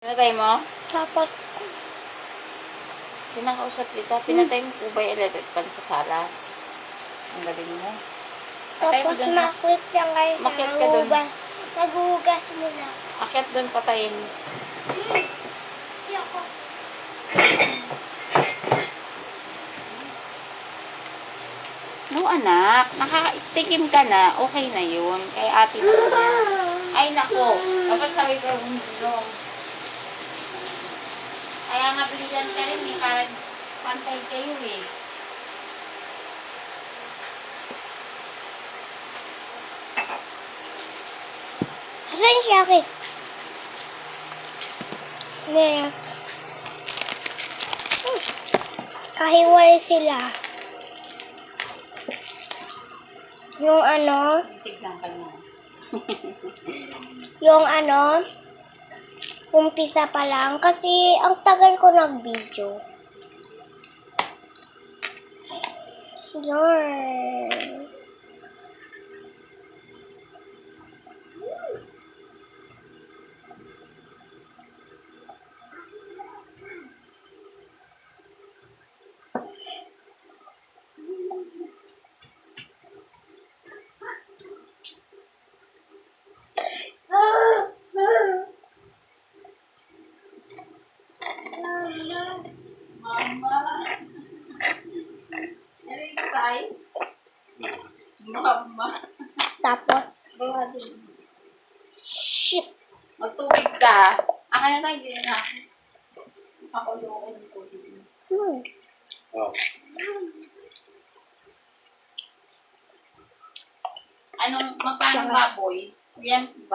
Pinatay mo? Dapat Pinakausap dito. Pinatay mo po ba yung electric pan sa sala? Ang galing mo. Patay mo tapos dun. makwit lang kayo. Makyat ka dun. Naghuhugas muna. Akyat dun, patayin. Yoko. No, anak. Nakatikim ka na. Okay na yun. Kay ate mo yan. Ay, nako. Dapat sabi ka uminom. Kaya nga bilisan ka rin eh. Parang pantay kayo eh. Asan siya akin? Next. Kahiwalay sila. Yung ano, Tignan ka niya. yung ano, umpisa pa lang. Kasi ang tagal ko nag-video. Yarn. Mama. Nalintay? Mama. Tapos, Bawa din. shit. Magtubig ka. Akala tayo hindi na ako. Ako yung tubig. Oh. Anong magkano baboy? Yan